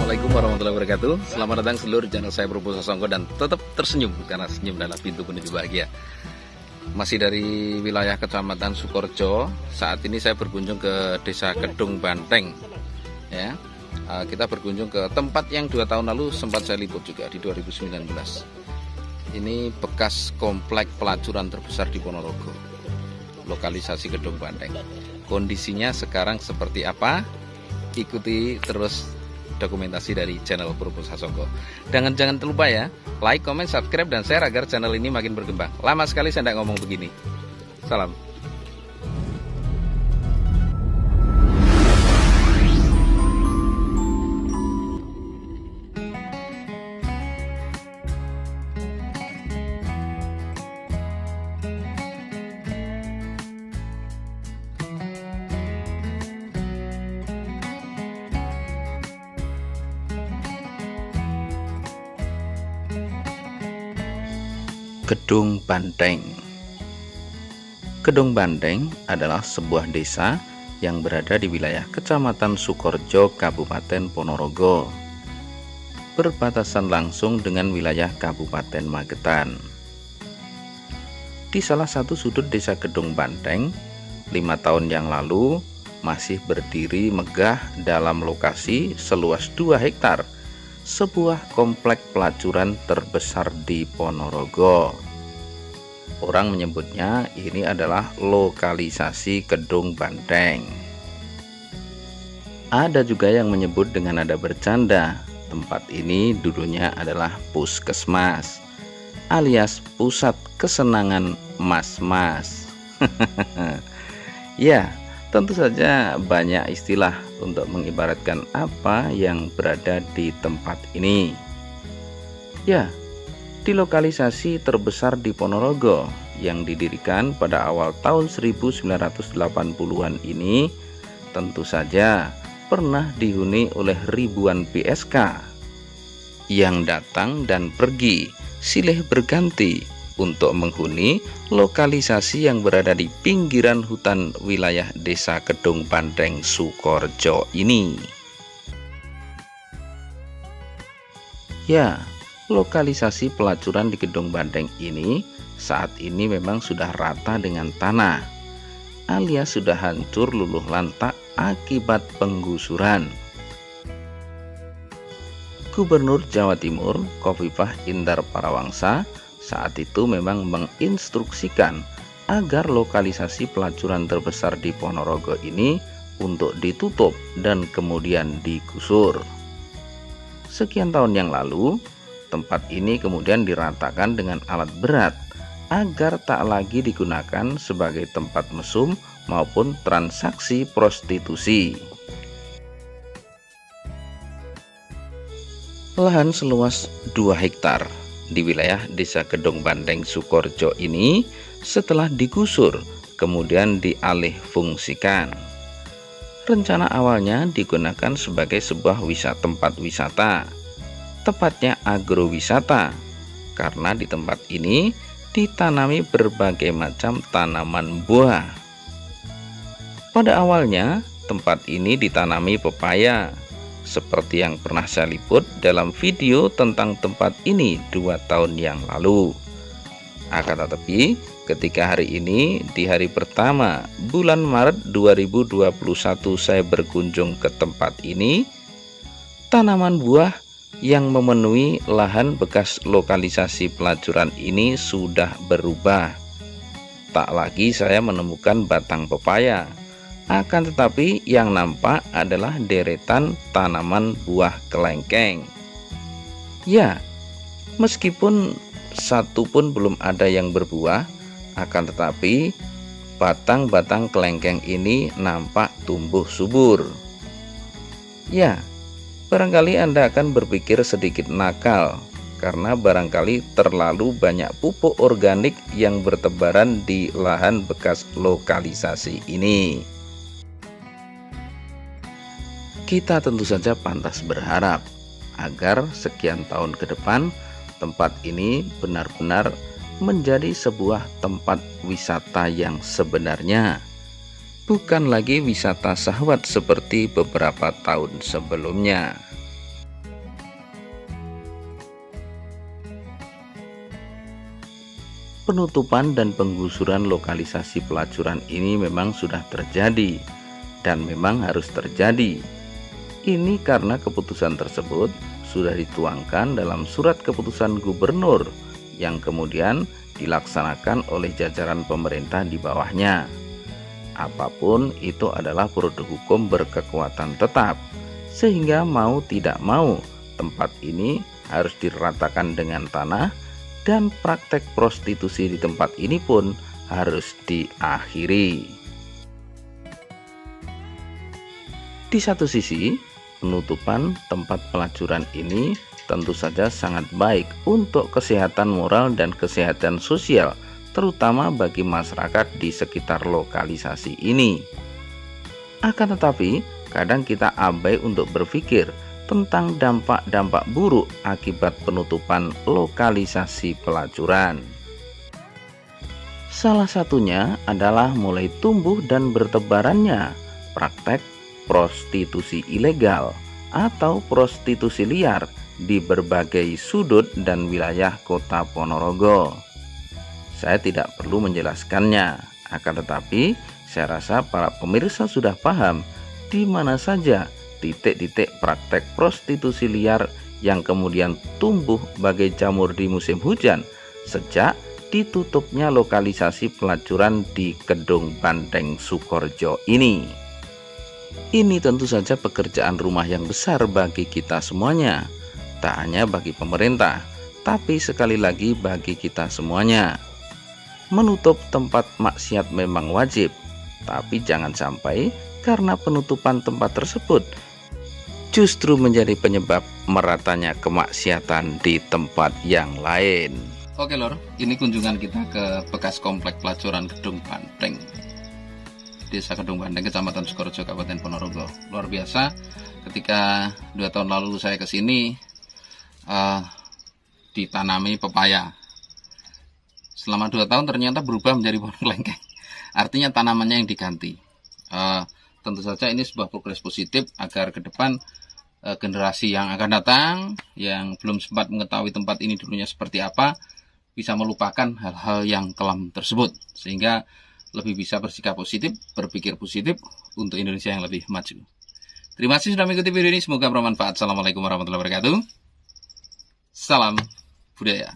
Assalamualaikum warahmatullahi wabarakatuh. Selamat datang seluruh channel saya Prabowo Sasongko dan tetap tersenyum karena senyum adalah pintu menuju bahagia. Masih dari wilayah Kecamatan Sukorejo. Saat ini saya berkunjung ke Desa Kedung Banteng. Ya, kita berkunjung ke tempat yang 2 tahun lalu sempat saya liput juga di 2019. Ini bekas komplek pelacuran terbesar di Ponorogo. Lokalisasi Kedung Banteng. Kondisinya sekarang seperti apa? Ikuti terus dokumentasi dari channel Prabowo Sasongko. Dan jangan lupa ya, like, comment, subscribe, dan share agar channel ini makin berkembang. Lama sekali saya tidak ngomong begini. Salam. Kedung Banteng. Kedung Banteng adalah sebuah desa yang berada di wilayah Kecamatan Sukorejo, Kabupaten Ponorogo, berbatasan langsung dengan wilayah Kabupaten Magetan. Di salah satu sudut desa Kedung Banteng, 5 tahun yang lalu masih berdiri megah dalam lokasi seluas 2 hektar, sebuah komplek pelacuran terbesar di Ponorogo. Orang menyebutnya ini adalah lokalisasi Kedung Banteng. Ada juga yang menyebut dengan nada bercanda, tempat ini dulunya adalah puskesmas alias pusat kesenangan mas-mas. Ya, tentu saja banyak istilah untuk mengibaratkan apa yang berada di tempat ini. Ya, di lokalisasi terbesar di Ponorogo yang didirikan pada awal tahun 1980-an ini tentu saja pernah dihuni oleh ribuan PSK yang datang dan pergi silih berganti untuk menghuni lokalisasi yang berada di pinggiran hutan wilayah Desa Kedung Banteng Sukorejo ini. Ya, lokalisasi pelacuran di Kedung Banteng ini saat ini memang sudah rata dengan tanah, alias sudah hancur luluh lantak akibat penggusuran. Gubernur Jawa Timur Khofifah Indar Parawangsa saat itu memang menginstruksikan agar lokalisasi pelacuran terbesar di Ponorogo ini untuk ditutup dan kemudian digusur. Sekian tahun yang lalu, tempat ini kemudian diratakan dengan alat berat agar tak lagi digunakan sebagai tempat mesum maupun transaksi prostitusi. Lahan seluas 2 hektar di wilayah Desa Kedung Banteng Sukorejo ini setelah digusur kemudian dialih fungsikan. Rencana awalnya digunakan sebagai sebuah tempat wisata, tepatnya agrowisata, karena di tempat ini ditanami berbagai macam tanaman buah. Pada awalnya tempat ini ditanami pepaya, seperti yang pernah saya liput dalam video tentang tempat ini 2 tahun yang lalu. Akan tetapi ketika hari ini di hari pertama bulan Maret 2021 saya berkunjung ke tempat ini, tanaman buah yang memenuhi lahan bekas lokalisasi pelacuran ini sudah berubah. Tak lagi saya menemukan batang pepaya, akan tetapi yang nampak adalah deretan tanaman buah kelengkeng. Ya, meskipun satu pun belum ada yang berbuah, akan tetapi batang-batang kelengkeng ini nampak tumbuh subur. Ya, barangkali Anda akan berpikir sedikit nakal karena barangkali terlalu banyak pupuk organik yang bertebaran di lahan bekas lokalisasi ini. Kita tentu saja pantas berharap agar sekian tahun ke depan tempat ini benar-benar menjadi sebuah tempat wisata yang sebenarnya, bukan lagi wisata syahwat seperti beberapa tahun sebelumnya. penutupan dan penggusuran lokalisasi pelacuran ini memang sudah terjadi dan memang harus terjadi. Ini karena keputusan tersebut sudah dituangkan dalam surat keputusan gubernur yang kemudian dilaksanakan oleh jajaran pemerintah di bawahnya. Apapun itu adalah produk hukum berkekuatan tetap, sehingga mau tidak mau tempat ini harus diratakan dengan tanah dan praktek prostitusi di tempat ini pun harus diakhiri. Di satu sisi, penutupan tempat pelacuran ini tentu saja sangat baik untuk kesehatan moral dan kesehatan sosial, terutama bagi masyarakat di sekitar lokalisasi ini. Akan tetapi, kadang kita abai untuk berpikir tentang dampak-dampak buruk akibat penutupan lokalisasi pelacuran. Salah satunya adalah mulai tumbuh dan bertebarannya praktek prostitusi ilegal atau prostitusi liar di berbagai sudut dan wilayah Kota Ponorogo. Saya tidak perlu menjelaskannya, akan tetapi saya rasa para pemirsa sudah paham di mana saja titik-titik praktek prostitusi liar yang kemudian tumbuh bagai jamur di musim hujan sejak ditutupnya lokalisasi pelacuran di Kedung Bandeng Sukorejo ini. Ini tentu saja pekerjaan rumah yang besar bagi kita semuanya, tak hanya bagi pemerintah, tapi sekali lagi bagi kita semuanya. Menutup tempat maksiat memang wajib, tapi jangan sampai karena penutupan tempat tersebut justru menjadi penyebab meratanya kemaksiatan di tempat yang lain. Oke lor, ini kunjungan kita ke bekas komplek pelacuran Kedung Bandeng, Desa Kedung Bandeng, Kecamatan Sukorejo, Kabupaten Ponorogo. Luar biasa, ketika 2 tahun lalu saya ke sini, ditanami pepaya. Selama 2 tahun ternyata berubah menjadi pohon kelengkeng. Artinya tanamannya yang diganti. Tentu saja ini sebuah progres positif agar ke depan generasi yang akan datang yang belum sempat mengetahui tempat ini dulunya seperti apa bisa melupakan hal-hal yang kelam tersebut, sehingga lebih bisa bersikap positif, berpikir positif untuk Indonesia yang lebih maju. Terima kasih sudah mengikuti video ini, semoga bermanfaat. Assalamualaikum warahmatullahi wabarakatuh. Salam budaya.